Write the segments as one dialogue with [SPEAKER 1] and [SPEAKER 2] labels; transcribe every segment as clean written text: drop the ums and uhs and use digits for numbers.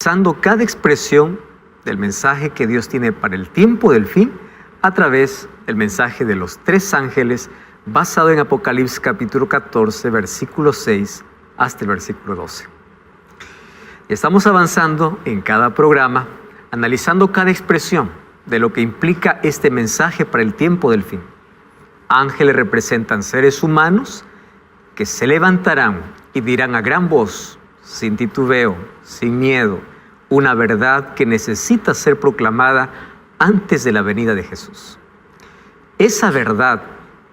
[SPEAKER 1] Analizando cada expresión del mensaje que Dios tiene para el tiempo del fin a través del mensaje de los tres ángeles basado en Apocalipsis capítulo 14, versículo 6 hasta el versículo 12. Estamos avanzando en cada programa, analizando cada expresión de lo que implica este mensaje para el tiempo del fin. Ángeles representan seres humanos que se levantarán y dirán a gran voz, sin titubeo, sin miedo, una verdad que necesita ser proclamada antes de la venida de Jesús. Esa verdad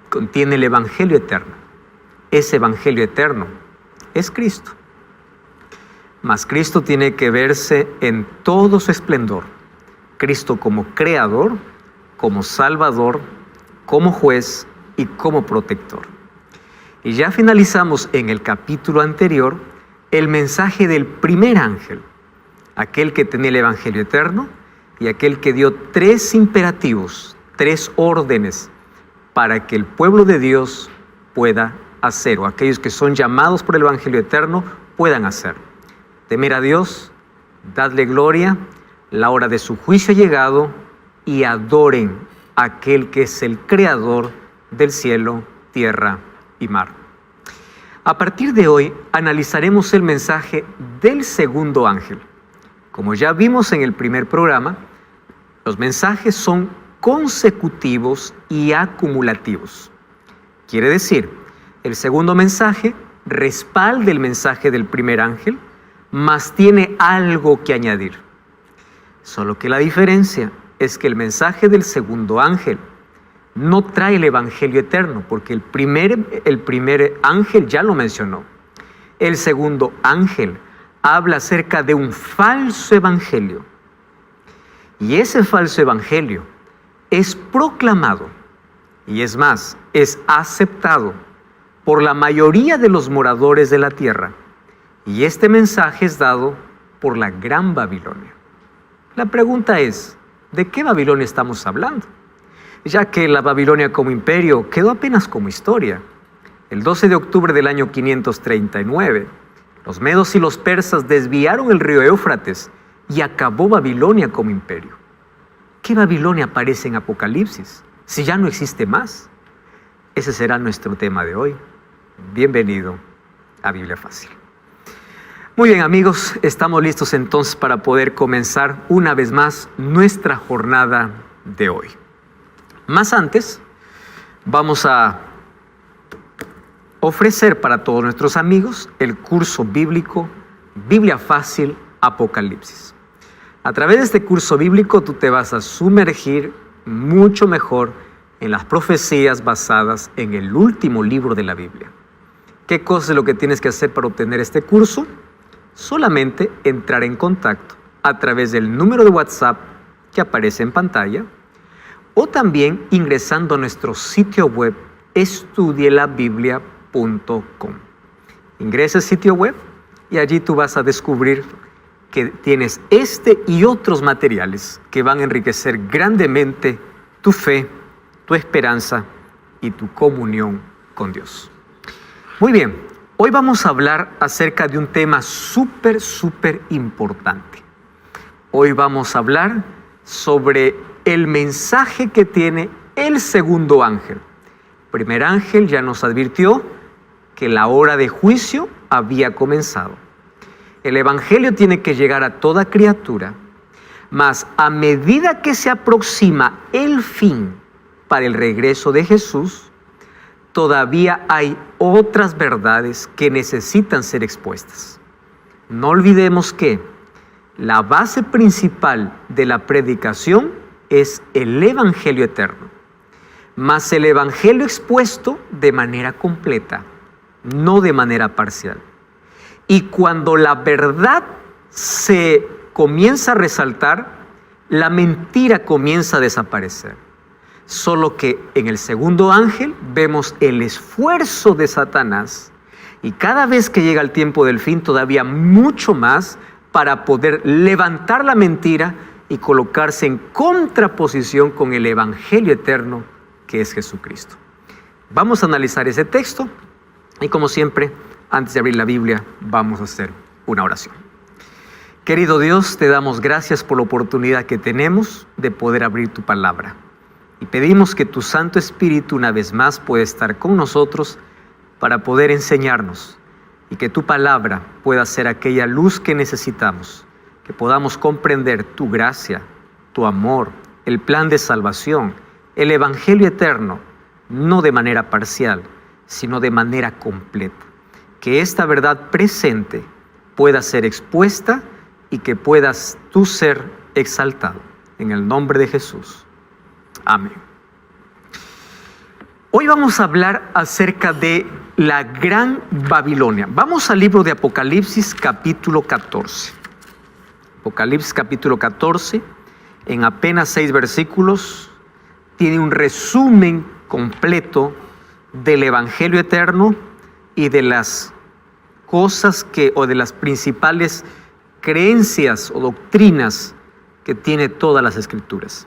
[SPEAKER 1] contiene el Evangelio eterno. Ese Evangelio eterno es Cristo. Mas Cristo tiene que verse en todo su esplendor. Cristo como Creador, como Salvador, como Juez y como Protector. Y ya finalizamos en el capítulo anterior el mensaje del primer ángel, aquel que tenía el Evangelio eterno y aquel que dio tres imperativos, tres órdenes para que el pueblo de Dios pueda hacer, o aquellos que son llamados por el Evangelio eterno puedan hacer. Temer a Dios, dadle gloria, la hora de su juicio ha llegado y adoren a aquel que es el creador del cielo, tierra y mar. A partir de hoy analizaremos el mensaje del segundo ángel. Como ya vimos en el primer programa, los mensajes son consecutivos y acumulativos. Quiere decir, el segundo mensaje respalda el mensaje del primer ángel, mas tiene algo que añadir. Solo que la diferencia es que el mensaje del segundo ángel no trae el Evangelio eterno, porque el primer ángel ya lo mencionó. El segundo ángel habla acerca de un falso evangelio. Y ese falso evangelio es proclamado, y es más, es aceptado por la mayoría de los moradores de la tierra. Y este mensaje es dado por la Gran Babilonia. La pregunta es, ¿de qué Babilonia estamos hablando? Ya que la Babilonia como imperio quedó apenas como historia. El 12 de octubre del año 539, los medos y los persas desviaron el río Éufrates y acabó Babilonia como imperio. ¿Qué Babilonia aparece en Apocalipsis si ya no existe más? Ese será nuestro tema de hoy. Bienvenido a Biblia Fácil. Muy bien, amigos, estamos listos entonces para poder comenzar una vez más nuestra jornada de hoy. Más antes, vamos a ofrecer para todos nuestros amigos el curso bíblico Biblia Fácil Apocalipsis. A través de este curso bíblico tú te vas a sumergir mucho mejor en las profecías basadas en el último libro de la Biblia. ¿Qué cosa es lo que tienes que hacer para obtener este curso? Solamente entrar en contacto a través del número de WhatsApp que aparece en pantalla o también ingresando a nuestro sitio web estudielabiblia.com. Ingresa al sitio web y allí tú vas a descubrir que tienes este y otros materiales que van a enriquecer grandemente tu fe, tu esperanza y tu comunión con Dios. Muy bien, hoy vamos a hablar acerca de un tema súper importante. Hoy vamos a hablar sobre el mensaje que tiene el segundo ángel. El primer ángel ya nos advirtió que la hora de juicio había comenzado. El Evangelio tiene que llegar a toda criatura, mas a medida que se aproxima el fin para el regreso de Jesús, todavía hay otras verdades que necesitan ser expuestas. No olvidemos que la base principal de la predicación es el Evangelio eterno, mas el Evangelio expuesto de manera completa, no de manera parcial. Y cuando la verdad se comienza a resaltar, la mentira comienza a desaparecer. Solo que en el segundo ángel vemos el esfuerzo de Satanás y cada vez que llega el tiempo del fin todavía mucho más para poder levantar la mentira y colocarse en contraposición con el Evangelio eterno que es Jesucristo. Vamos a analizar ese texto y como siempre, antes de abrir la Biblia, vamos a hacer una oración. Querido Dios, te damos gracias por la oportunidad que tenemos de poder abrir tu palabra. Y pedimos que tu Santo Espíritu una vez más pueda estar con nosotros para poder enseñarnos y que tu palabra pueda ser aquella luz que necesitamos, que podamos comprender tu gracia, tu amor, el plan de salvación, el evangelio eterno, no de manera parcial, sino de manera completa. Que esta verdad presente pueda ser expuesta y que puedas tú ser exaltado. En el nombre de Jesús. Amén. Hoy vamos a hablar acerca de la Gran Babilonia. Vamos al libro de Apocalipsis capítulo 14. Apocalipsis capítulo 14, en apenas 6 versículos, tiene un resumen completo del Evangelio eterno y de las cosas o de las principales creencias o doctrinas que tiene todas las Escrituras.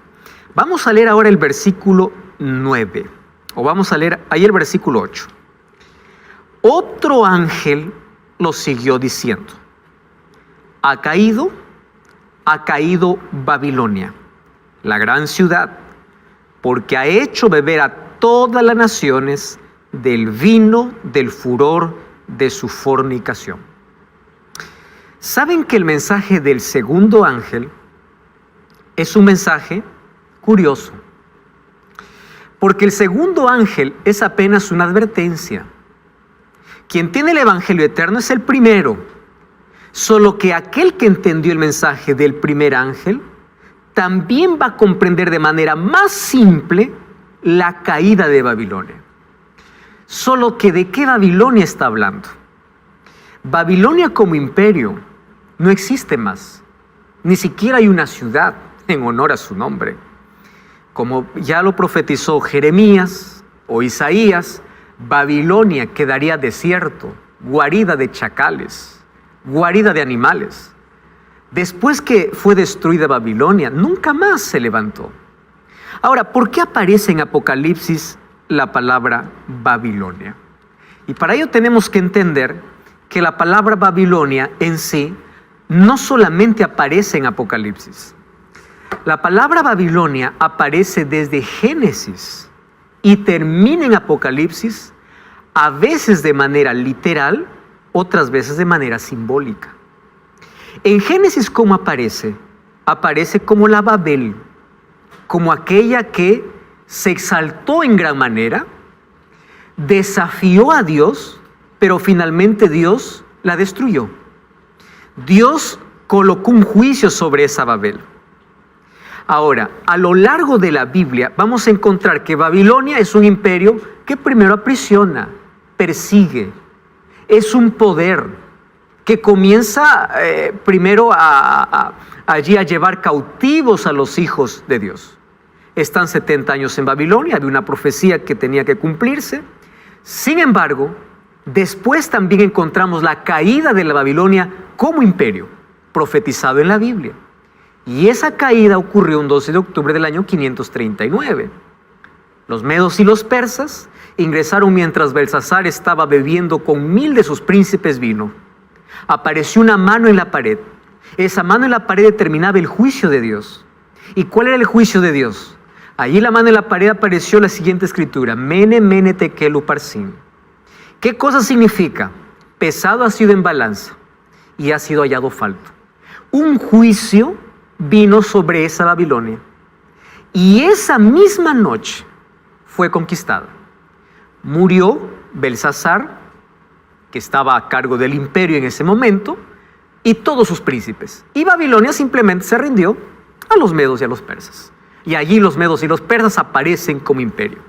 [SPEAKER 1] Vamos a leer ahora el versículo 9, o vamos a leer ahí el versículo 8. Otro ángel lo siguió diciendo: ha caído Babilonia, la gran ciudad, porque ha hecho beber a todas las naciones del vino del furor de su fornicación. ¿Saben que el mensaje del segundo ángel es un mensaje curioso? Porque el segundo ángel es apenas una advertencia. Quien tiene el evangelio eterno es el primero. Solo que aquel que entendió el mensaje del primer ángel también va a comprender de manera más simple la caída de Babilonia. Solo que ¿de qué Babilonia está hablando? Babilonia como imperio no existe más. Ni siquiera hay una ciudad en honor a su nombre. Como ya lo profetizó Jeremías o Isaías, Babilonia quedaría desierto, guarida de chacales, guarida de animales. Después que fue destruida Babilonia, nunca más se levantó. Ahora, ¿por qué aparece en Apocalipsis la palabra Babilonia? Y para ello tenemos que entender que la palabra Babilonia en sí no solamente aparece en Apocalipsis. La palabra Babilonia aparece desde Génesis y termina en Apocalipsis, a veces de manera literal, otras veces de manera simbólica. En Génesis, ¿cómo aparece? Aparece como la Babel, como aquella que se exaltó en gran manera, desafió a Dios, pero finalmente Dios la destruyó. Dios colocó un juicio sobre esa Babel. Ahora, a lo largo de la Biblia vamos a encontrar que Babilonia es un imperio que primero aprisiona, persigue, es un poder que comienza primero allí a llevar cautivos a los hijos de Dios. Están 70 años en Babilonia, había una profecía que tenía que cumplirse. Sin embargo, después también encontramos la caída de la Babilonia como imperio, profetizado en la Biblia. Y esa caída ocurrió un 12 de octubre del año 539. Los medos y los persas ingresaron mientras Belsasar estaba bebiendo con 1000 de sus príncipes vino. Apareció una mano en la pared. Esa mano en la pared determinaba el juicio de Dios. ¿Y cuál era el juicio de Dios? Allí la mano en la pared apareció la siguiente escritura: Mene, mene, tekel, uparsin. ¿Qué cosa significa? Pesado ha sido en balanza y ha sido hallado falto. Un juicio vino sobre esa Babilonia. Y esa misma noche fue conquistada. Murió Belsasar, que estaba a cargo del imperio en ese momento, y todos sus príncipes. Y Babilonia simplemente se rindió a los medos y a los persas. Y allí los medos y los persas aparecen como imperio.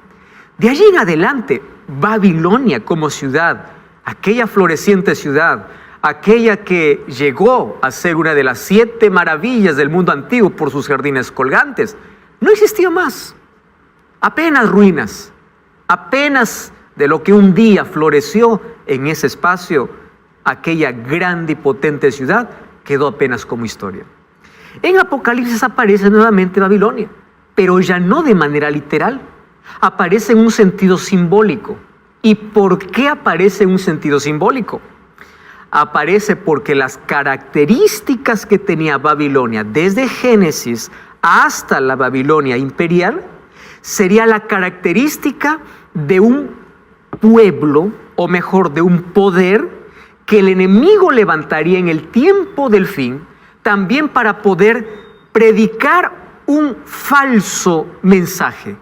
[SPEAKER 1] De allí en adelante, Babilonia como ciudad, aquella floreciente ciudad, aquella que llegó a ser una de las 7 maravillas del mundo antiguo por sus jardines colgantes, no existía más. Apenas ruinas, apenas de lo que un día floreció en ese espacio, aquella grande y potente ciudad quedó apenas como historia. En Apocalipsis aparece nuevamente Babilonia, pero ya no de manera literal, aparece en un sentido simbólico. ¿Y por qué aparece en un sentido simbólico? aparece porque las características que tenía Babilonia desde Génesis hasta la Babilonia imperial sería la característica de un pueblo, o mejor, de un poder que el enemigo levantaría en el tiempo del fin, también para poder predicar un falso mensaje.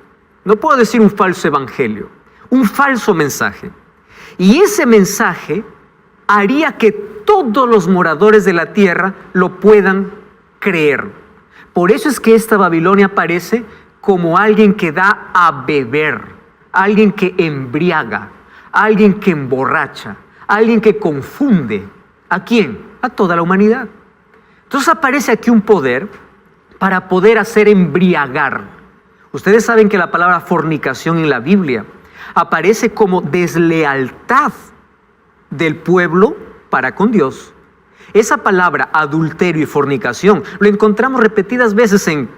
[SPEAKER 1] No puedo decir un falso evangelio, un falso mensaje. Y ese mensaje haría que todos los moradores de la tierra lo puedan creer. Por eso es que esta Babilonia aparece como alguien que da a beber, alguien que embriaga, alguien que emborracha, alguien que confunde. ¿A quién? A toda la humanidad. Entonces aparece aquí un poder para poder hacer embriagar. Ustedes saben que la palabra fornicación en la Biblia aparece como deslealtad del pueblo para con Dios. Esa palabra adulterio y fornicación lo encontramos repetidas veces en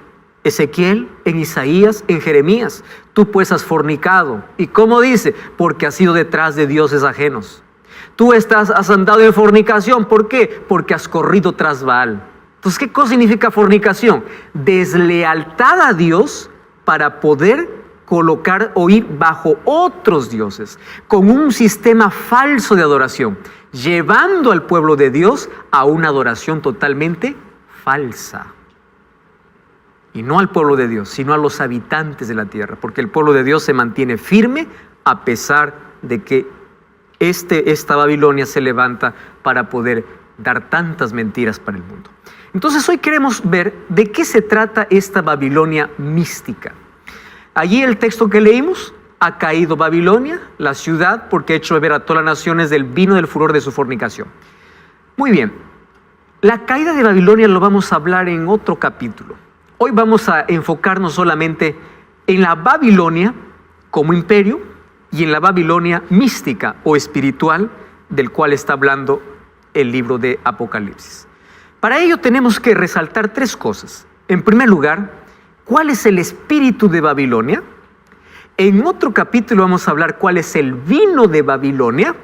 [SPEAKER 1] Ezequiel, en Isaías, en Jeremías. Tú pues has fornicado. ¿Y cómo dice? Porque has ido detrás de dioses ajenos. Tú has andado en fornicación. ¿Por qué? Porque has corrido tras Baal. Entonces, ¿qué cosa significa fornicación? Deslealtad a Dios para poder colocar o ir bajo otros dioses, con un sistema falso de adoración, llevando al pueblo de Dios a una adoración totalmente falsa. Y no al pueblo de Dios, sino a los habitantes de la tierra, porque el pueblo de Dios se mantiene firme a pesar de que esta Babilonia se levanta para poder dar tantas mentiras para el mundo. Entonces hoy queremos ver de qué se trata esta Babilonia mística. Allí el texto que leímos: ha caído Babilonia, la ciudad, porque ha hecho beber a todas las naciones del vino del furor de su fornicación. Muy bien, la caída de Babilonia lo vamos a hablar en otro capítulo. Hoy vamos a enfocarnos solamente en la Babilonia como imperio y en la Babilonia mística o espiritual del cual está hablando el libro de Apocalipsis. Para ello tenemos que resaltar tres cosas. En primer lugar, ¿cuál es el espíritu de Babilonia? En otro capítulo vamos a hablar cuál es el vino de Babilonia,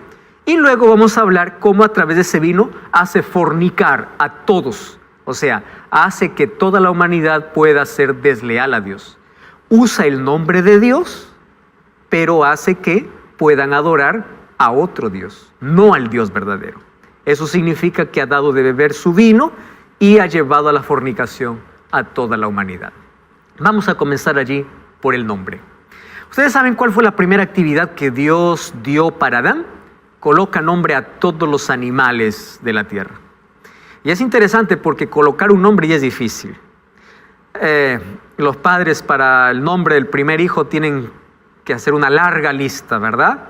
[SPEAKER 1] y luego vamos a hablar cómo a través de ese vino hace fornicar a todos. O sea, hace que toda la humanidad pueda ser desleal a Dios. Usa el nombre de Dios, pero hace que puedan adorar a otro Dios, no al Dios verdadero. Eso significa que ha dado de beber su vino y ha llevado a la fornicación a toda la humanidad. Vamos a comenzar allí por el nombre. ¿Ustedes saben cuál fue la primera actividad que Dios dio para Adán? Coloca nombre a todos los animales de la tierra. Y es interesante porque colocar un nombre ya es difícil. Los padres para el nombre del primer hijo tienen que hacer una larga lista, ¿verdad?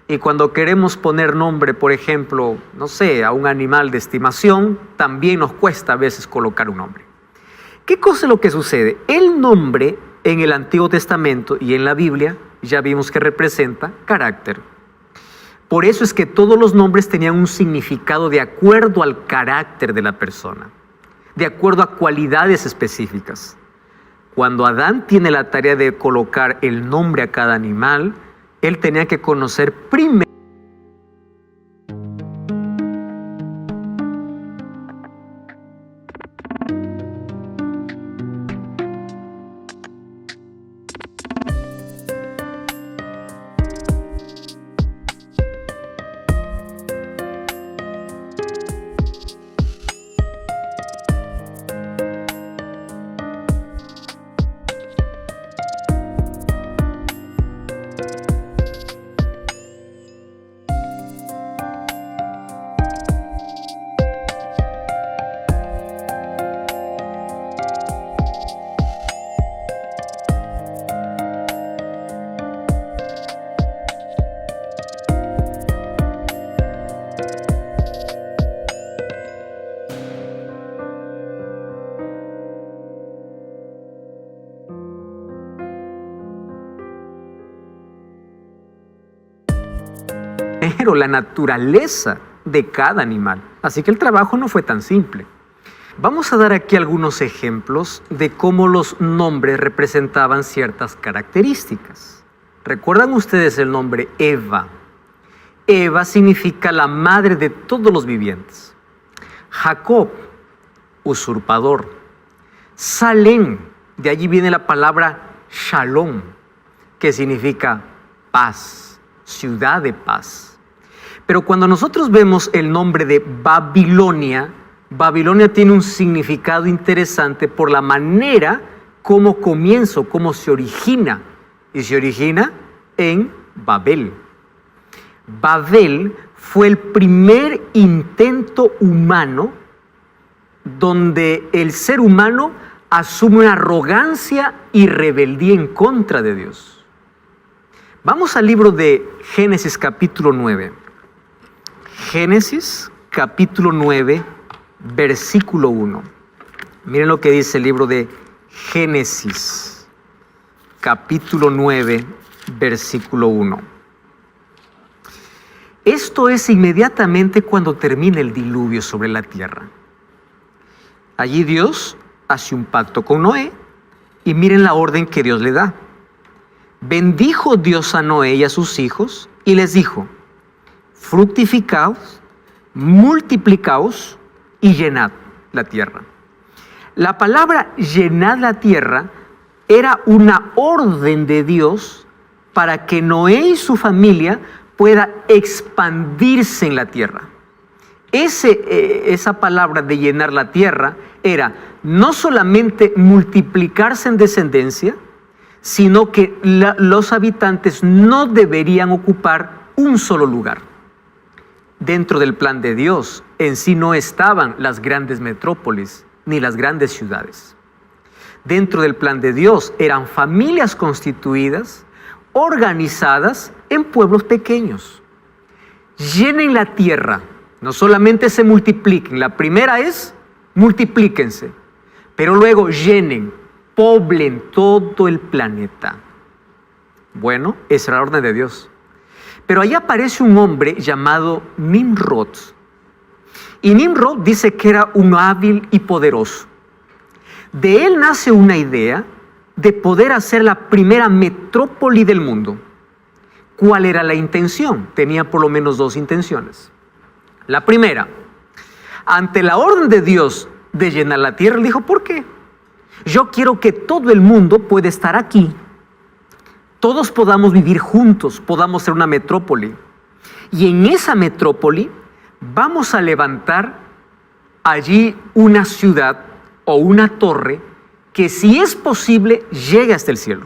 [SPEAKER 1] Y cuando queremos poner nombre, por ejemplo, no sé, a un animal de estimación, también nos cuesta a veces colocar un nombre. ¿Qué cosa es lo que sucede? El nombre en el Antiguo Testamento y en la Biblia ya vimos que representa carácter. Por eso es que todos los nombres tenían un significado de acuerdo al carácter de la persona, de acuerdo a cualidades específicas. Cuando Adán tiene la tarea de colocar el nombre a cada animal, él tenía que conocer primero la naturaleza de cada animal. Así que el trabajo no fue tan simple. Vamos a dar aquí algunos ejemplos de cómo los nombres representaban ciertas características. ¿Recuerdan ustedes el nombre Eva? Eva significa la madre de todos los vivientes. Jacob, usurpador. Salem, de allí viene la palabra Shalom, que significa paz, ciudad de paz. Pero cuando nosotros vemos el nombre de Babilonia, Babilonia tiene un significado interesante por la manera como comienza, cómo se origina. Y se origina en Babel. Babel fue el primer intento humano donde el ser humano asume una arrogancia y rebeldía en contra de Dios. Vamos al libro de Génesis capítulo 9. Génesis capítulo 9, versículo 1. Miren lo que dice el libro de Génesis capítulo 9, versículo 1. Esto es inmediatamente cuando termina el diluvio sobre la tierra. Allí Dios hace un pacto con Noé y miren la orden que Dios le da. Bendijo Dios a Noé y a sus hijos y les dijo: fructificaos, multiplicaos y llenad la tierra. La palabra llenad la tierra era una orden de Dios para que Noé y su familia pueda expandirse en la tierra. Esa palabra de llenar la tierra era no solamente multiplicarse en descendencia, sino que los habitantes no deberían ocupar un solo lugar. Dentro del plan de Dios en sí no estaban las grandes metrópolis ni las grandes ciudades. Dentro del plan de Dios eran familias constituidas, organizadas en pueblos pequeños. Llenen la tierra, no solamente se multipliquen. La primera es multiplíquense, pero luego llenen, poblen todo el planeta. Bueno, esa era la orden de Dios. Pero ahí aparece un hombre llamado Nimrod. Y Nimrod dice que era un hábil y poderoso. De él nace una idea de poder hacer la primera metrópoli del mundo. ¿Cuál era la intención? Tenía por lo menos dos intenciones. La primera, ante la orden de Dios de llenar la tierra, él dijo: ¿por qué? Yo quiero que todo el mundo pueda estar aquí. Todos podamos vivir juntos, podamos ser una metrópoli. Y en esa metrópoli vamos a levantar allí una ciudad o una torre que, si es posible, llegue hasta el cielo.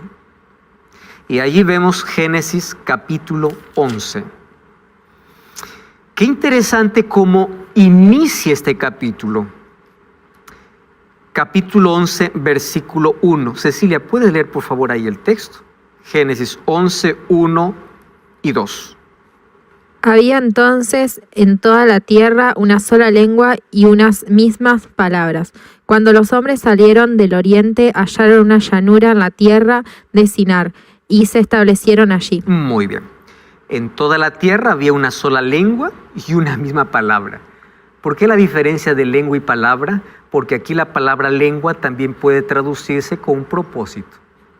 [SPEAKER 1] Y allí vemos Génesis capítulo 11. Qué interesante cómo inicia este capítulo. Capítulo 11, versículo 1. Cecilia, ¿puedes leer por favor ahí el texto? Génesis 11, 1 y 2.
[SPEAKER 2] Había entonces en toda la tierra una sola lengua y unas mismas palabras. Cuando los hombres salieron del oriente, hallaron una llanura en la tierra de Sinar y se establecieron allí.
[SPEAKER 1] Muy bien. En toda la tierra había una sola lengua y una misma palabra. ¿Por qué la diferencia de lengua y palabra? Porque aquí la palabra lengua también puede traducirse con un propósito.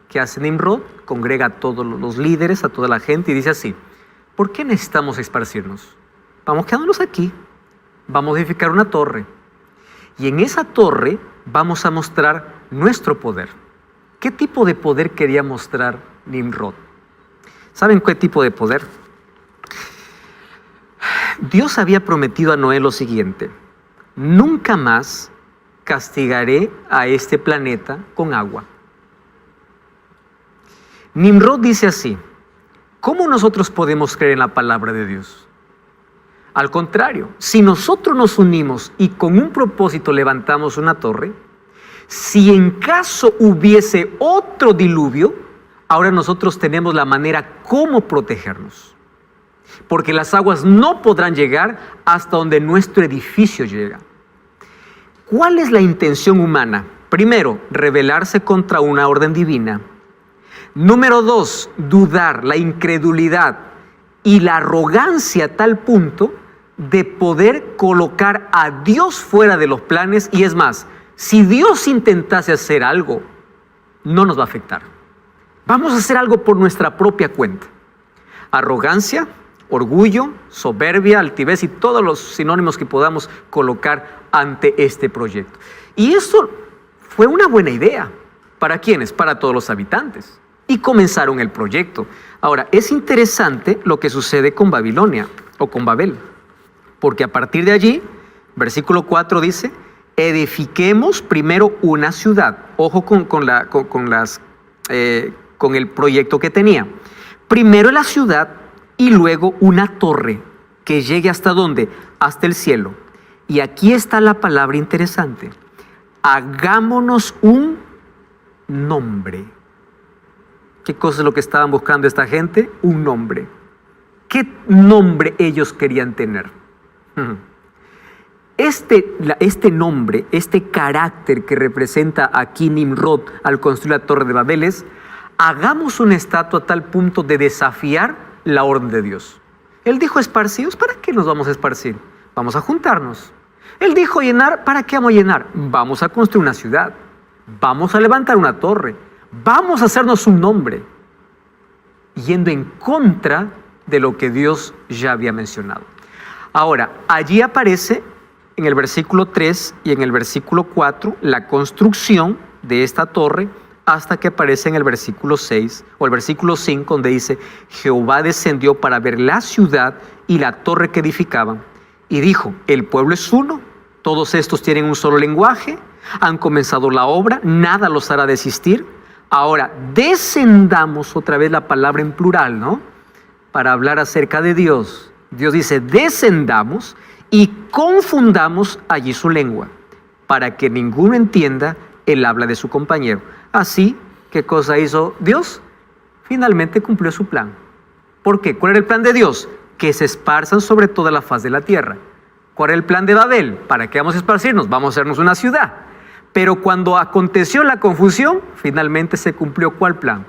[SPEAKER 1] ¿Qué hace Nimrod? Congrega a todos los líderes, a toda la gente y dice así: ¿por qué necesitamos esparcirnos? Vamos quedándonos aquí. Vamos a edificar una torre. Y en esa torre vamos a mostrar nuestro poder. ¿Qué tipo de poder quería mostrar Nimrod? ¿Saben qué tipo de poder? Dios había prometido a Noé lo siguiente: nunca más castigaré a este planeta con agua. Nimrod dice así: ¿cómo nosotros podemos creer en la palabra de Dios? Al contrario, si nosotros nos unimos y con un propósito levantamos una torre, si en caso hubiese otro diluvio, ahora nosotros tenemos la manera cómo protegernos. Porque las aguas no podrán llegar hasta donde nuestro edificio llega. ¿Cuál es la intención humana? Primero, rebelarse contra una orden divina. Número 2, dudar, la incredulidad y la arrogancia a tal punto de poder colocar a Dios fuera de los planes. Y es más, si Dios intentase hacer algo, no nos va a afectar. Vamos a hacer algo por nuestra propia cuenta. Arrogancia, orgullo, soberbia, altivez y todos los sinónimos que podamos colocar ante este proyecto. Y eso fue una buena idea. ¿Para quiénes? Para todos los habitantes. Y comenzaron el proyecto. Ahora, es interesante lo que sucede con Babilonia o con Babel, porque a partir de allí, versículo 4 dice, edifiquemos primero una ciudad. Ojo con el proyecto que tenía. Primero la ciudad y luego una torre que llegue ¿hasta dónde? Hasta el cielo. Y aquí está la palabra interesante. Hagámonos un nombre. ¿Qué cosa es lo que estaban buscando esta gente? Un nombre. ¿Qué nombre ellos querían tener? Este nombre, este carácter que representa aquí Nimrod al construir la Torre de Babel es: hagamos una estatua a tal punto de desafiar la orden de Dios. Él dijo esparcidos, ¿para qué nos vamos a esparcir? Vamos a juntarnos. Él dijo llenar, ¿para qué vamos a llenar? Vamos a construir una ciudad, vamos a levantar una torre, vamos a hacernos un nombre, yendo en contra de lo que Dios ya había mencionado. Ahora, allí aparece en el versículo 3 y en el versículo 4 la construcción de esta torre, hasta que aparece en el versículo 6 o el versículo 5, donde dice: Jehová descendió para ver la ciudad y la torre que edificaban, y dijo: el pueblo es uno, todos estos tienen un solo lenguaje, han comenzado la obra, nada los hará desistir. Ahora descendamos, otra vez la palabra en plural, ¿no? Para hablar acerca de Dios. Dios dice: descendamos y confundamos allí su lengua, para que ninguno entienda el habla de su compañero. Así, ¿qué cosa hizo Dios? Finalmente cumplió su plan. ¿Por qué? ¿Cuál era el plan de Dios? Que se esparzan sobre toda la faz de la tierra. ¿Cuál era el plan de Babel? ¿Para qué vamos a esparcirnos? Vamos a hacernos una ciudad. Pero cuando aconteció la confusión, finalmente se cumplió ¿cuál plan?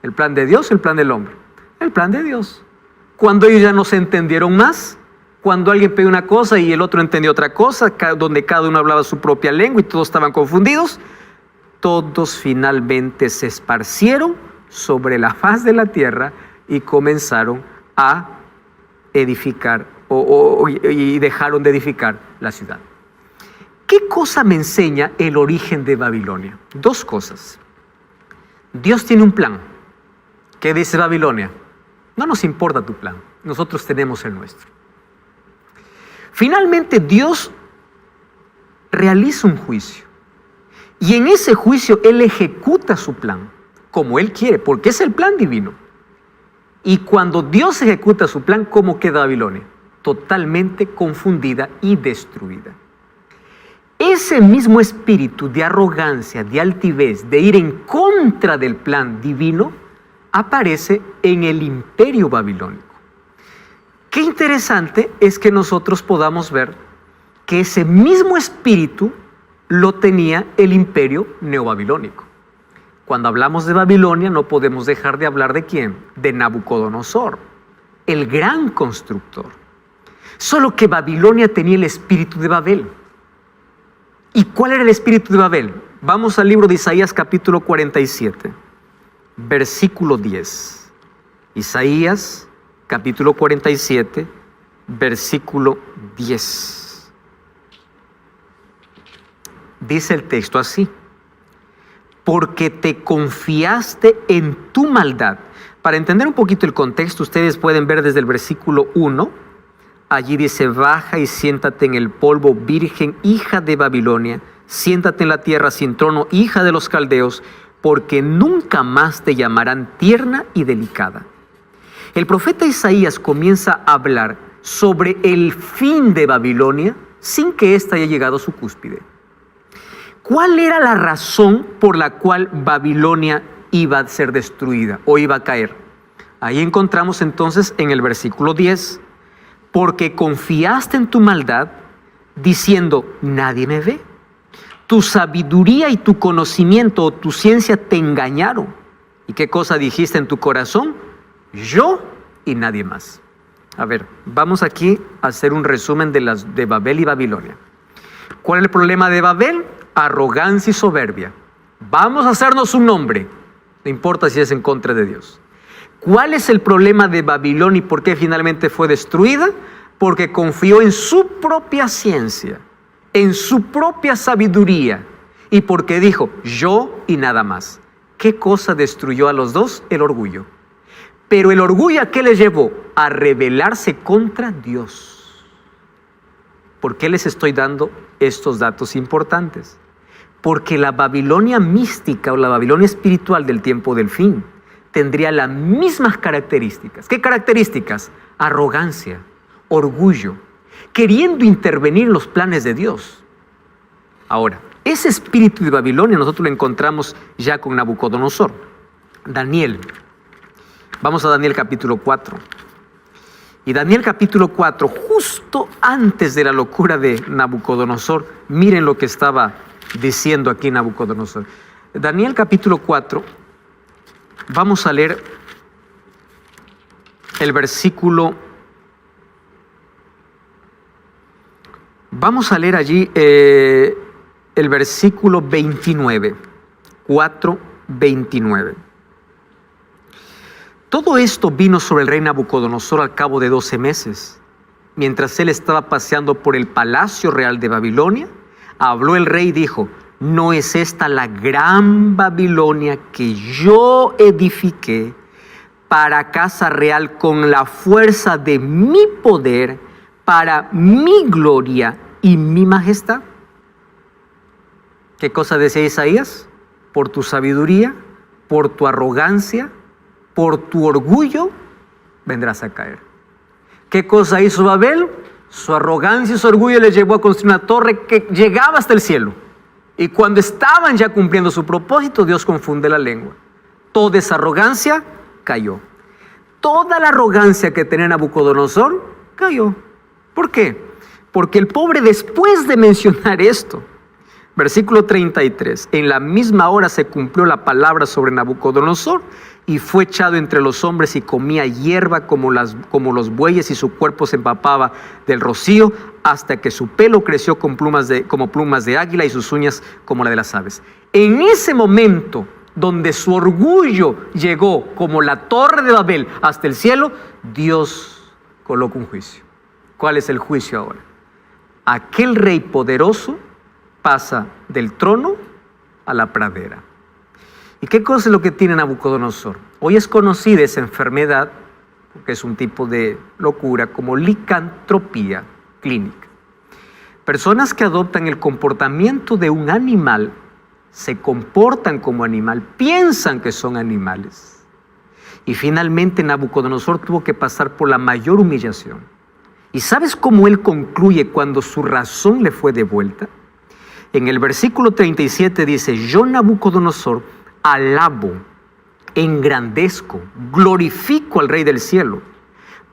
[SPEAKER 1] ¿El plan de Dios o el plan del hombre? El plan de Dios. Cuando ellos ya no se entendieron más, cuando alguien pidió una cosa y el otro entendió otra cosa, donde cada uno hablaba su propia lengua y todos estaban confundidos, todos finalmente se esparcieron sobre la faz de la tierra y comenzaron a edificar y dejaron de edificar la ciudad. ¿Qué cosa me enseña el origen de Babilonia? Dos cosas. Dios tiene un plan. ¿Qué dice Babilonia? No nos importa tu plan, nosotros tenemos el nuestro. Finalmente Dios realiza un juicio y en ese juicio Él ejecuta su plan como Él quiere, porque es el plan divino. Y cuando Dios ejecuta su plan, ¿cómo queda Babilonia? Totalmente confundida y destruida. Ese mismo espíritu de arrogancia, de altivez, de ir en contra del plan divino, aparece en el imperio babilónico. Qué interesante es que nosotros podamos ver que ese mismo espíritu lo tenía el imperio neobabilónico. Cuando hablamos de Babilonia no podemos dejar de hablar ¿de quién? De Nabucodonosor, el gran constructor. Solo que Babilonia tenía el espíritu de Babel. ¿Y cuál era el espíritu de Babel? Vamos al libro de Isaías capítulo 47, versículo 10. Isaías capítulo 47, versículo 10. Dice el texto así: porque te confiaste en tu maldad. Para entender un poquito el contexto, ustedes pueden ver desde el versículo 1. Allí dice: baja y siéntate en el polvo, virgen, hija de Babilonia. Siéntate en la tierra sin trono, hija de los caldeos, porque nunca más te llamarán tierna y delicada. El profeta Isaías comienza a hablar sobre el fin de Babilonia sin que ésta haya llegado a su cúspide. ¿Cuál era la razón por la cual Babilonia iba a ser destruida o iba a caer? Ahí encontramos entonces en el versículo 10: porque confiaste en tu maldad, diciendo: nadie me ve. Tu sabiduría y tu conocimiento o tu ciencia te engañaron. ¿Y qué cosa dijiste en tu corazón? Yo y nadie más. A ver, vamos aquí a hacer un resumen de Babel y Babilonia. ¿Cuál es el problema de Babel? Arrogancia y soberbia. Vamos a hacernos un nombre, no importa si es en contra de Dios. ¿Cuál es el problema de Babilonia y por qué finalmente fue destruida? Porque confió en su propia ciencia, en su propia sabiduría, y porque dijo, yo y nada más. ¿Qué cosa destruyó a los dos? El orgullo. Pero el orgullo, ¿a qué les llevó? A rebelarse contra Dios. ¿Por qué les estoy dando estos datos importantes? Porque la Babilonia mística o la Babilonia espiritual del tiempo del fin tendría las mismas características. ¿Qué características? Arrogancia, orgullo, queriendo intervenir en los planes de Dios. Ahora, ese espíritu de Babilonia nosotros lo encontramos ya con Nabucodonosor. Daniel. Vamos a Daniel capítulo 4. Y Daniel capítulo 4, justo antes de la locura de Nabucodonosor, miren lo que estaba diciendo aquí Nabucodonosor. Daniel capítulo 4, vamos a leer el versículo. Vamos a leer allí el versículo 29, 4:29. Todo esto vino sobre el rey Nabucodonosor al cabo de 12 meses. Mientras él estaba paseando por el palacio real de Babilonia, habló el rey y dijo, ¿no es esta la gran Babilonia que yo edifiqué para casa real con la fuerza de mi poder, para mi gloria y mi majestad? ¿Qué cosa decía Isaías? Por tu sabiduría, por tu arrogancia, por tu orgullo, vendrás a caer. ¿Qué cosa hizo Babel? Su arrogancia y su orgullo les llevó a construir una torre que llegaba hasta el cielo. Y cuando estaban ya cumpliendo su propósito, Dios confunde la lengua. Toda esa arrogancia cayó. Toda la arrogancia que tenía Nabucodonosor cayó. ¿Por qué? Porque el pobre, después de mencionar esto, versículo 33, en la misma hora se cumplió la palabra sobre Nabucodonosor y fue echado entre los hombres y comía hierba como los bueyes y su cuerpo se empapaba del rocío hasta que su pelo creció como plumas de águila y sus uñas como la de las aves. En ese momento donde su orgullo llegó como la torre de Babel hasta el cielo, Dios coloca un juicio. ¿Cuál es el juicio ahora? Aquel rey poderoso pasa del trono a la pradera. ¿Y qué cosa es lo que tiene Nabucodonosor? Hoy es conocida esa enfermedad, porque es un tipo de locura, como licantropía clínica. Personas que adoptan el comportamiento de un animal, se comportan como animal, piensan que son animales. Y finalmente Nabucodonosor tuvo que pasar por la mayor humillación. ¿Y sabes cómo él concluye cuando su razón le fue devuelta? En el versículo 37 dice, yo Nabucodonosor alabo, engrandezco, glorifico al Rey del cielo,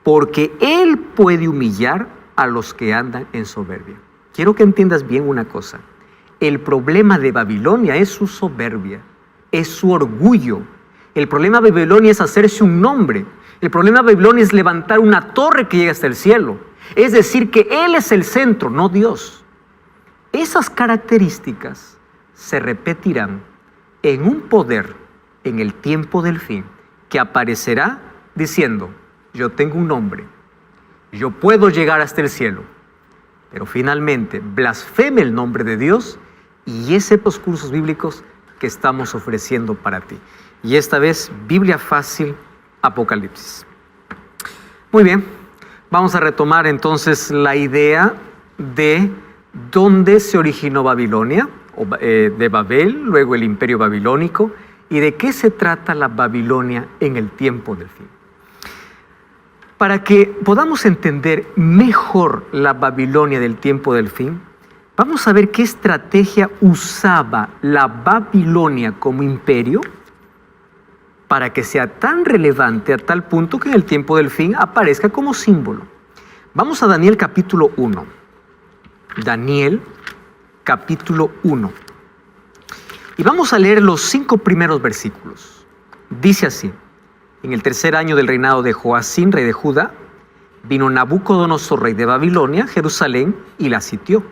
[SPEAKER 1] porque Él puede humillar a los que andan en soberbia. Quiero que entiendas bien una cosa. El problema de Babilonia es su soberbia, es su orgullo. El problema de Babilonia es hacerse un nombre. El problema de Babilonia es levantar una torre que llega hasta el cielo. Es decir, que Él es el centro, no Dios. Esas características se repetirán en un poder en el tiempo del fin que aparecerá diciendo, yo tengo un nombre, yo puedo llegar hasta el cielo, pero finalmente blasfeme el nombre de Dios y esos cursos bíblicos que estamos ofreciendo para ti. Y esta vez, Biblia Fácil, Apocalipsis. Muy bien, vamos a retomar entonces la idea de dónde se originó Babilonia, de Babel, luego el imperio babilónico, y de qué se trata la Babilonia en el tiempo del fin. Para que podamos entender mejor la Babilonia del tiempo del fin, vamos a ver qué estrategia usaba la Babilonia como imperio para que sea tan relevante a tal punto que en el tiempo del fin aparezca como símbolo. Vamos a Daniel capítulo 1. Daniel capítulo 1. Y vamos a leer los 5 primeros versículos. Dice así, en el 3er año del reinado de Joacim, rey de Judá, vino Nabucodonosor, rey de Babilonia, Jerusalén, y la sitió.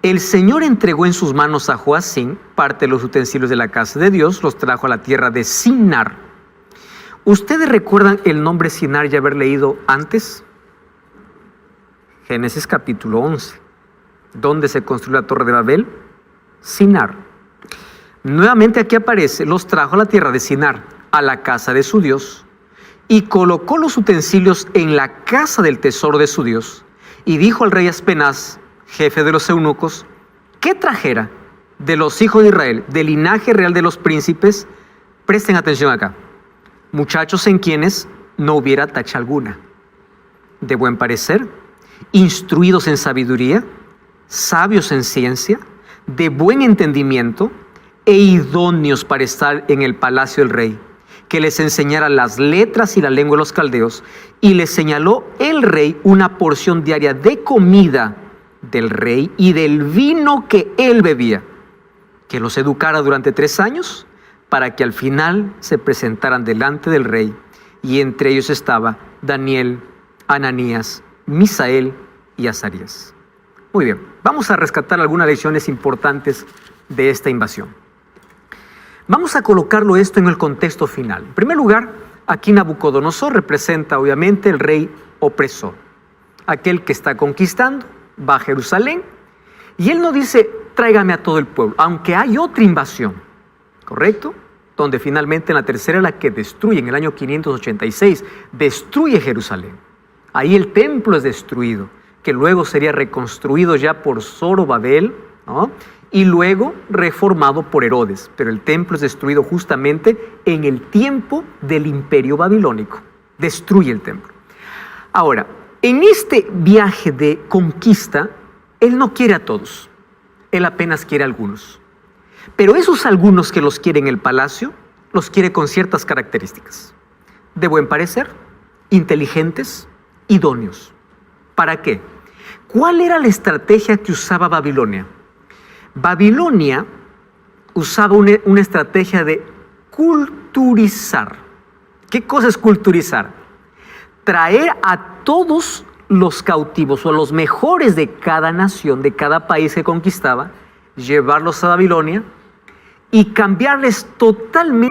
[SPEAKER 1] El Señor entregó en sus manos a Joacim parte de los utensilios de la casa de Dios, los trajo a la tierra de Sinar, ¿Ustedes recuerdan el nombre Sinar ya haber leído antes? Génesis capítulo 11. ¿Dónde se construyó la torre de Babel? Sinar. Nuevamente aquí aparece, los trajo a la tierra de Sinar, a la casa de su Dios, y colocó los utensilios en la casa del tesoro de su Dios, y dijo al rey Aspenaz, jefe de los eunucos, que trajera de los hijos de Israel, del linaje real de los príncipes, presten atención acá, muchachos en quienes no hubiera tacha alguna, de buen parecer, instruidos en sabiduría, sabios en ciencia, de buen entendimiento e idóneos para estar en el palacio del rey, que les enseñara las letras y la lengua de los caldeos, y les señaló el rey una porción diaria de comida del rey y del vino que él bebía, que los educara durante 3 años, para que al final se presentaran delante del rey, y entre ellos estaba Daniel, Ananías, Misael y Azarías. Muy bien, vamos a rescatar algunas lecciones importantes de esta invasión. Vamos a colocarlo esto en el contexto final. En primer lugar, aquí Nabucodonosor representa obviamente el rey opresor, aquel que está conquistando, va a Jerusalén, y él no dice, tráigame a todo el pueblo, aunque hay otra invasión, ¿correcto? Donde finalmente en la tercera, la que destruye en el año 586, destruye Jerusalén. Ahí el templo es destruido, que luego sería reconstruido ya por Zorobabel, ¿no? Y luego reformado por Herodes. Pero el templo es destruido justamente en el tiempo del imperio babilónico. Destruye el templo. Ahora, en este viaje de conquista, él no quiere a todos. Él apenas quiere a algunos. Pero esos algunos que los quiere en el palacio, los quiere con ciertas características. De buen parecer, inteligentes, idóneos. ¿Para qué? ¿Cuál era la estrategia que usaba Babilonia? Babilonia usaba una estrategia de culturizar. ¿Qué cosa es culturizar? Traer a todos los cautivos o a los mejores de cada nación, de cada país que conquistaba, llevarlos a Babilonia y cambiarles totalmente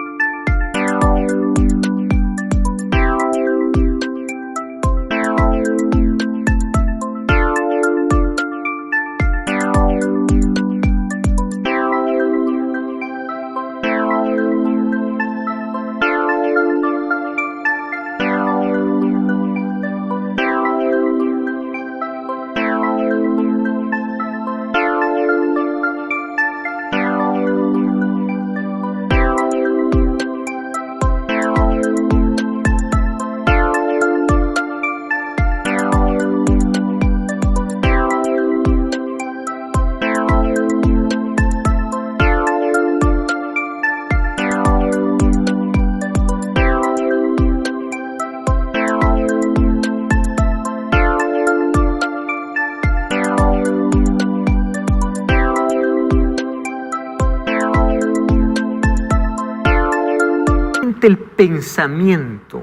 [SPEAKER 1] el pensamiento.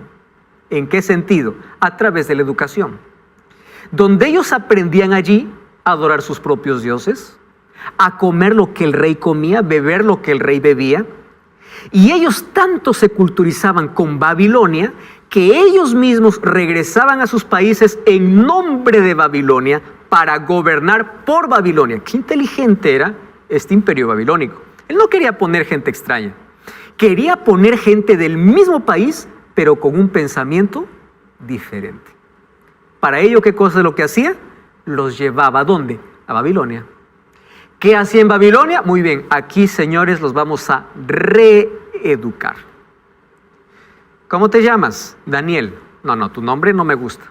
[SPEAKER 1] ¿En qué sentido? A través de la educación. Donde ellos aprendían allí a adorar sus propios dioses, a comer lo que el rey comía, beber lo que el rey bebía. Y ellos tanto se culturizaban con Babilonia que ellos mismos regresaban a sus países en nombre de Babilonia para gobernar por Babilonia. Qué inteligente era este imperio babilónico. Él no quería poner gente extraña. Quería poner gente del mismo país, pero con un pensamiento diferente. Para ello, ¿qué cosa es lo que hacía? Los llevaba ¿a dónde? A Babilonia. ¿Qué hacía en Babilonia? Muy bien, aquí, señores, los vamos a reeducar. ¿Cómo te llamas? Daniel. No, tu nombre no me gusta.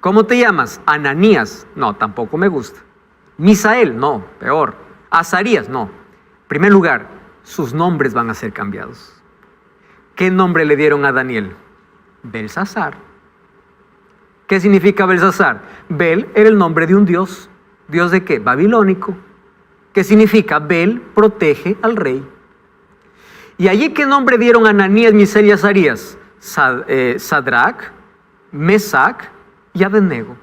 [SPEAKER 1] ¿Cómo te llamas? Ananías. No, tampoco me gusta. Misael. No, peor. Azarías. No. En primer lugar, sus nombres van a ser cambiados. ¿Qué nombre le dieron a Daniel? Belsasar. ¿Qué significa Belsasar? Bel era el nombre de un dios. ¿Dios de qué? Babilónico. ¿Qué significa? Bel protege al rey. ¿Y allí qué nombre dieron a Ananías, Misael y Azarías? Sadrach, Mesac y Abednego.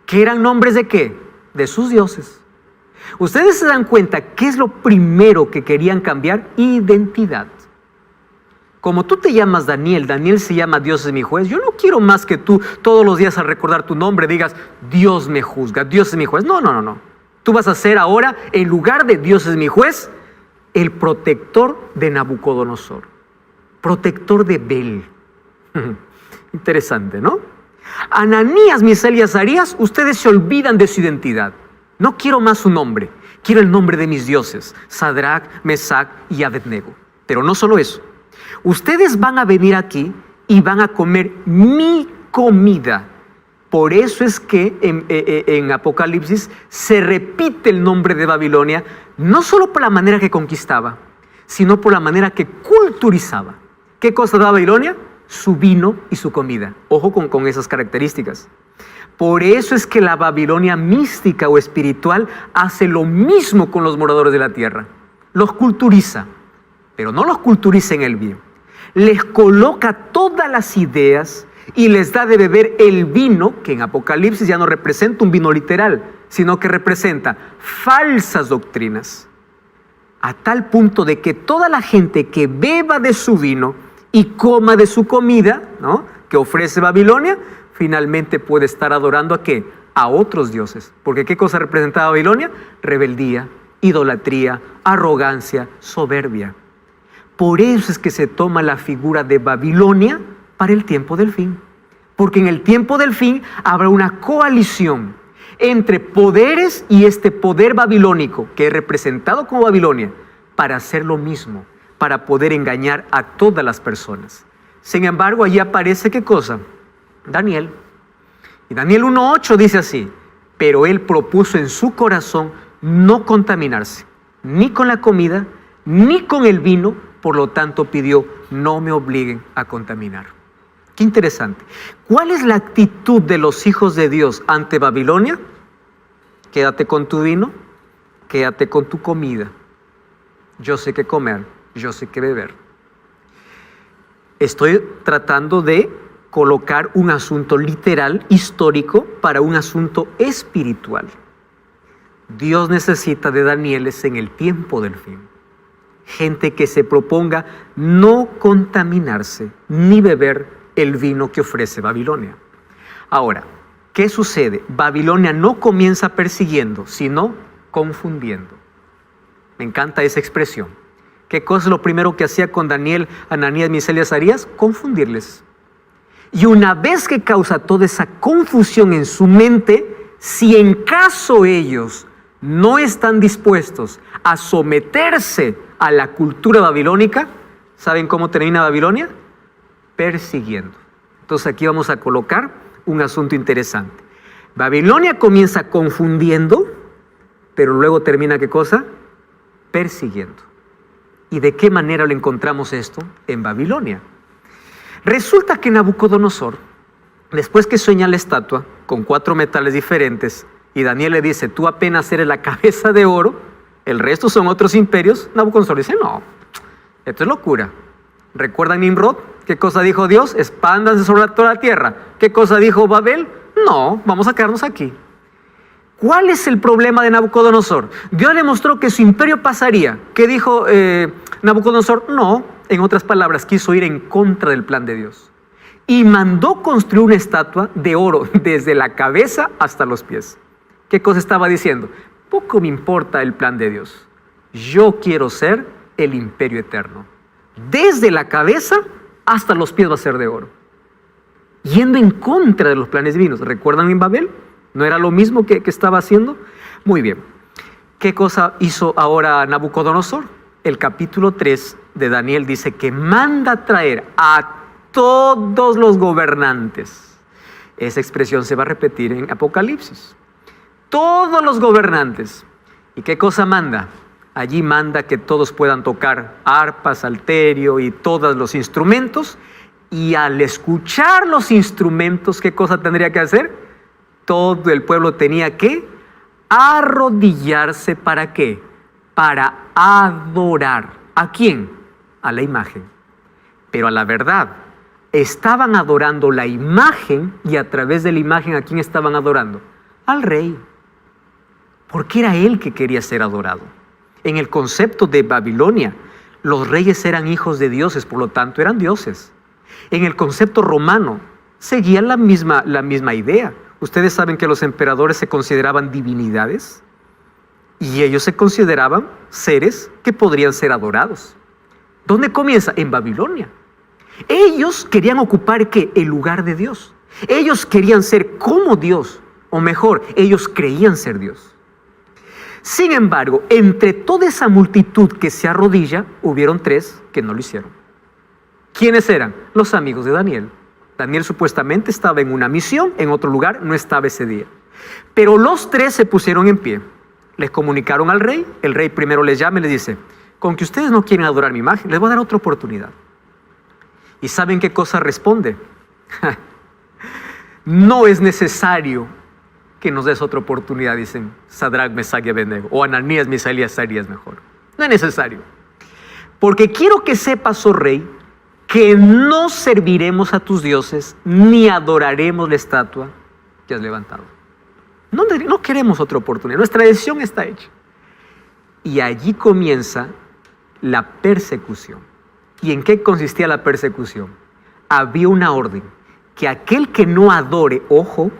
[SPEAKER 1] ¿Qué eran nombres de qué? De sus dioses. Ustedes se dan cuenta, ¿qué es lo primero que querían cambiar? Identidad. Como tú te llamas Daniel, Daniel se llama Dios es mi juez, yo no quiero más que tú todos los días al recordar tu nombre digas, Dios me juzga, Dios es mi juez. No. Tú vas a ser ahora, en lugar de Dios es mi juez, el protector de Nabucodonosor, protector de Bel. Interesante, ¿no? Ananías, Misael y Azarías, ustedes se olvidan de su identidad. No quiero más su nombre, quiero el nombre de mis dioses, Sadrach, Mesach y Abednego. Pero no solo eso. Ustedes van a venir aquí y van a comer mi comida. Por eso es que en Apocalipsis se repite el nombre de Babilonia, no solo por la manera que conquistaba, sino por la manera que culturizaba. ¿Qué cosa da Babilonia? Su vino y su comida. Ojo con esas características. Por eso es que la Babilonia mística o espiritual hace lo mismo con los moradores de la tierra. Los culturiza, pero no los culturiza en el bien. Les coloca todas las ideas y les da de beber el vino, que en Apocalipsis ya no representa un vino literal, sino que representa falsas doctrinas. A tal punto de que toda la gente que beba de su vino y coma de su comida, ¿no?, que ofrece Babilonia, finalmente puede estar adorando ¿a qué? A otros dioses. Porque ¿qué cosa representaba Babilonia? Rebeldía, idolatría, arrogancia, soberbia. Por eso es que se toma la figura de Babilonia para el tiempo del fin. Porque en el tiempo del fin habrá una coalición entre poderes y este poder babilónico, que es representado como Babilonia, para hacer lo mismo, para poder engañar a todas las personas. Sin embargo, allí aparece ¿qué cosa? Daniel. Y Daniel 1:8 dice así: pero él propuso en su corazón no contaminarse, ni con la comida, ni con el vino, por lo tanto pidió, no me obliguen a contaminar. Qué interesante. ¿Cuál es la actitud de los hijos de Dios ante Babilonia? Quédate con tu vino, quédate con tu comida. Yo sé qué comer, yo sé qué beber. Estoy tratando de colocar un asunto literal, histórico, para un asunto espiritual. Dios necesita de Danieles en el tiempo del fin. Gente que se proponga no contaminarse ni beber el vino que ofrece Babilonia. Ahora, ¿qué sucede? Babilonia no comienza persiguiendo, sino confundiendo. Me encanta esa expresión. ¿Qué cosa es lo primero que hacía con Daniel, Ananías, Misael y Azarías? Confundirles. Y una vez que causa toda esa confusión en su mente, si en caso ellos no están dispuestos a someterse a la cultura babilónica, ¿saben cómo termina Babilonia? Persiguiendo. Entonces aquí vamos a colocar un asunto interesante. Babilonia comienza confundiendo, pero luego termina ¿qué cosa? Persiguiendo. ¿Y de qué manera lo encontramos esto? En Babilonia. Resulta que Nabucodonosor, después que sueña la estatua con 4 metales diferentes, y Daniel le dice, tú apenas eres la cabeza de oro, el resto son otros imperios, Nabucodonosor dice, no, esto es locura. ¿Recuerdan Nimrod? ¿Qué cosa dijo Dios? Expándanse sobre toda la tierra. ¿Qué cosa dijo Babel? No, vamos a quedarnos aquí. ¿Cuál es el problema de Nabucodonosor? Dios le mostró que su imperio pasaría. ¿Qué dijo Nabucodonosor? No, en otras palabras, quiso ir en contra del plan de Dios. Y mandó construir una estatua de oro desde la cabeza hasta los pies. ¿Qué cosa estaba diciendo? Poco me importa el plan de Dios. Yo quiero ser el imperio eterno. Desde la cabeza hasta los pies va a ser de oro. Yendo en contra de los planes divinos. ¿Recuerdan en Babel? ¿No era lo mismo que estaba haciendo? Muy bien. ¿Qué cosa hizo ahora Nabucodonosor? El capítulo 3 de Daniel dice que manda traer a todos los gobernantes. Esa expresión se va a repetir en Apocalipsis. Todos los gobernantes. ¿Y qué cosa manda? Allí manda que todos puedan tocar arpa, salterio y todos los instrumentos. Y al escuchar los instrumentos, ¿qué cosa tendría que hacer? Todo el pueblo tenía que arrodillarse. ¿Para qué? Para adorar. ¿A quién? A la imagen. Pero a la verdad, estaban adorando la imagen, y a través de la imagen, ¿a quién estaban adorando? Al rey. Porque era él que quería ser adorado. En el concepto de Babilonia, Los reyes eran hijos de dioses, por lo tanto eran dioses. En el concepto romano seguían la misma idea. Ustedes saben que los emperadores se consideraban divinidades y ellos se consideraban seres que podrían ser adorados. ¿Dónde comienza? En Babilonia. Ellos querían ocupar ¿qué? El lugar de Dios. Ellos querían ser como Dios, o mejor, ellos creían ser Dios. Sin embargo, entre toda esa multitud que se arrodilla, hubieron 3 que no lo hicieron. ¿Quiénes eran? Los amigos de Daniel. Daniel supuestamente estaba en una misión, en otro lugar, no estaba ese día. Pero los 3 se pusieron en pie. Les comunicaron al rey. El rey primero les llama y les dice: con que ustedes no quieren adorar mi imagen, les voy a dar otra oportunidad. ¿Y saben qué cosa responde? No es necesario que nos des otra oportunidad, dicen Sadrach, Mesach y Abednego, o Ananías, Misael y Azarías mejor. No es necesario. Porque quiero que sepas, oh rey, que no serviremos a tus dioses, ni adoraremos la estatua que has levantado. No queremos otra oportunidad, nuestra decisión está hecha. Y allí comienza la persecución. ¿Y en qué consistía la persecución? Había una orden, que aquel que no adore, ojo,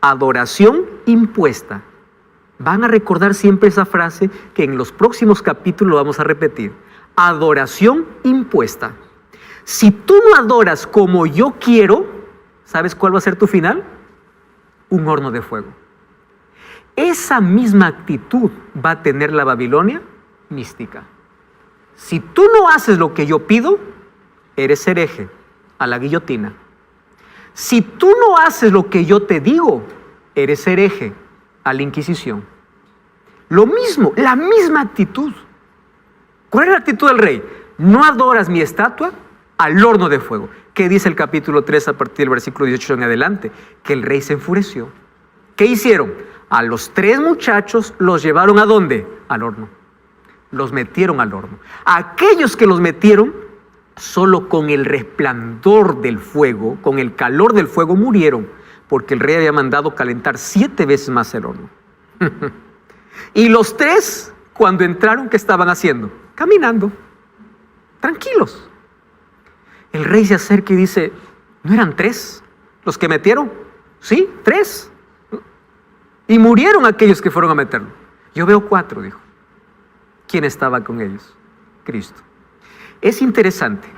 [SPEAKER 1] adoración impuesta. Van a recordar siempre esa frase que en los próximos capítulos vamos a repetir. Adoración impuesta. Si tú no adoras como yo quiero, ¿sabes cuál va a ser tu final? Un horno de fuego. Esa misma actitud va a tener la Babilonia mística. Si tú no haces lo que yo pido, eres hereje, a la guillotina. Si tú no haces lo que yo te digo, eres hereje, a la Inquisición. Lo mismo, la misma actitud. ¿Cuál es la actitud del rey? No adoras mi estatua, al horno de fuego. ¿Qué dice el capítulo 3 a partir del versículo 18 en adelante? Que el rey se enfureció. ¿Qué hicieron? A los 3 muchachos los llevaron ¿a dónde? Al horno. Los metieron al horno. Aquellos que los metieron, solo con el resplandor del fuego, con el calor del fuego murieron, porque el rey había mandado calentar 7 veces más el horno. Y los 3, cuando entraron, ¿qué estaban haciendo? Caminando, tranquilos. El rey se acerca y dice: ¿no eran 3 los que metieron? Sí, 3. Y murieron aquellos que fueron a meterlo. Yo veo 4, dijo. ¿Quién estaba con ellos? Cristo. Es interesante.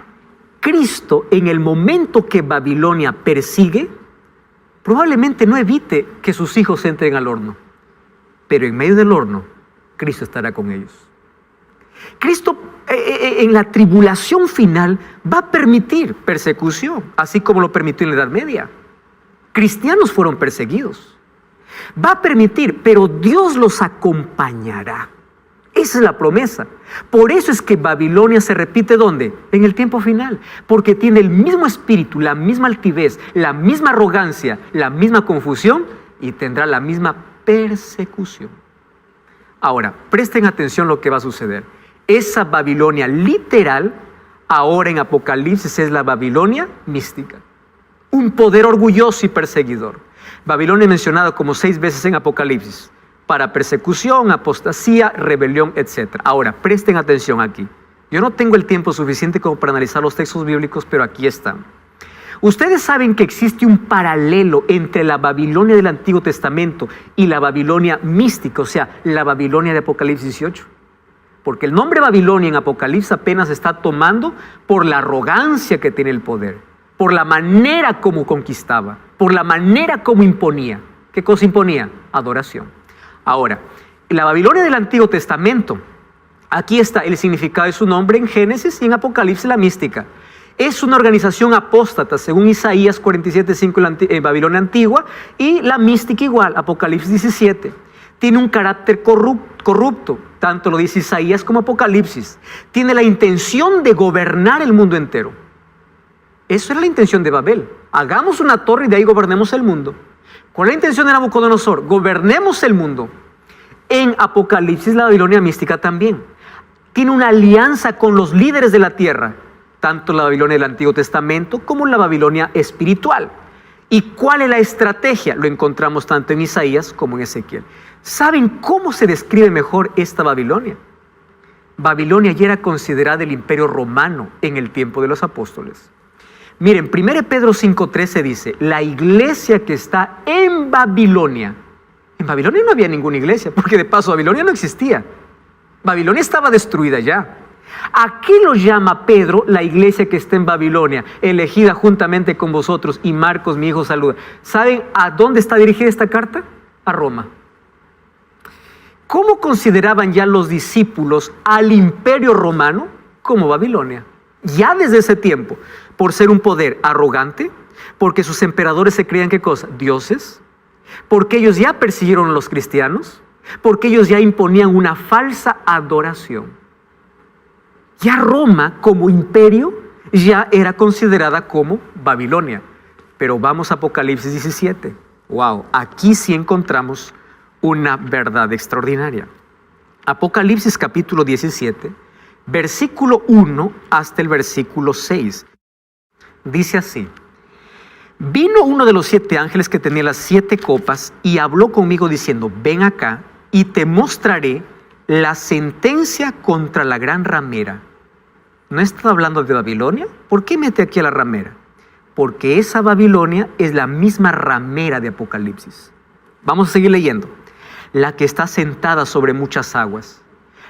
[SPEAKER 1] Cristo, en el momento que Babilonia persigue, probablemente no evite que sus hijos entren al horno. Pero en medio del horno, Cristo estará con ellos. Cristo en la tribulación final va a permitir persecución, así como lo permitió en la Edad Media. Cristianos fueron perseguidos. Va a permitir, pero Dios los acompañará. Esa es la promesa. Por eso es que Babilonia se repite ¿dónde? En el tiempo final. Porque tiene el mismo espíritu, la misma altivez, la misma arrogancia, la misma confusión y tendrá la misma persecución. Ahora, presten atención lo que va a suceder. Esa Babilonia literal, ahora en Apocalipsis, es la Babilonia mística. Un poder orgulloso y perseguidor. Babilonia es mencionada como 6 veces en Apocalipsis. Para persecución, apostasía, rebelión, etc. Ahora, presten atención aquí. Yo no tengo el tiempo suficiente como para analizar los textos bíblicos, pero aquí están. Ustedes saben que existe un paralelo entre la Babilonia del Antiguo Testamento y la Babilonia mística, o sea, la Babilonia de Apocalipsis 18. Porque el nombre Babilonia en Apocalipsis apenas está tomando por la arrogancia que tiene el poder, por la manera como conquistaba, por la manera como imponía. ¿Qué cosa imponía? Adoración. Ahora, la Babilonia del Antiguo Testamento, aquí está el significado de su nombre en Génesis y en Apocalipsis la mística. Es una organización apóstata, según Isaías 47:5 en Babilonia antigua, y la mística igual, Apocalipsis 17. Tiene un carácter corrupto, tanto lo dice Isaías como Apocalipsis. Tiene la intención de gobernar el mundo entero. Eso era la intención de Babel. Hagamos una torre y de ahí gobernemos el mundo. ¿Cuál es la intención de Nabucodonosor? Gobernemos el mundo. En Apocalipsis la Babilonia mística también. Tiene una alianza con los líderes de la tierra, tanto la Babilonia del Antiguo Testamento como la Babilonia espiritual. ¿Y cuál es la estrategia? Lo encontramos tanto en Isaías como en Ezequiel. ¿Saben cómo se describe mejor esta Babilonia? Babilonia ya era considerada el imperio romano en el tiempo de los apóstoles. Miren, 1 Pedro 5:13 dice, la iglesia que está en Babilonia no había ninguna iglesia, porque de paso Babilonia no existía. Babilonia estaba destruida ya. ¿A qué lo llama Pedro la iglesia que está en Babilonia, elegida juntamente con vosotros? Y Marcos, mi hijo, saluda. ¿Saben a dónde está dirigida esta carta? A Roma. ¿Cómo consideraban ya los discípulos al imperio romano? Como Babilonia. Ya desde ese tiempo, por ser un poder arrogante, porque sus emperadores se creían, ¿qué cosa? Dioses, porque ellos ya persiguieron a los cristianos, porque ellos ya imponían una falsa adoración. Ya Roma como imperio ya era considerada como Babilonia. Pero vamos a Apocalipsis 17. Wow, aquí sí encontramos una verdad extraordinaria. Apocalipsis capítulo 17, versículo 1 hasta el versículo 6. Dice así: vino uno de los 7 ángeles que tenía las 7 copas y habló conmigo diciendo, ven acá y te mostraré la sentencia contra la gran ramera. ¿No está hablando de Babilonia? ¿Por qué mete aquí a la ramera? Porque esa Babilonia es la misma ramera de Apocalipsis. Vamos a seguir leyendo. La que está sentada sobre muchas aguas,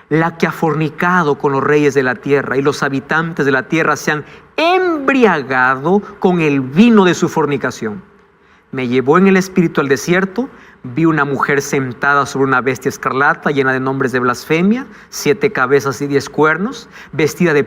[SPEAKER 1] la que ha fornicado con los reyes de la tierra, y los habitantes de la tierra se han embriagado con el vino de su fornicación. Me llevó en el espíritu al desierto, vi una mujer sentada sobre una bestia escarlata llena de nombres de blasfemia, 7 cabezas y 10 cuernos, vestida de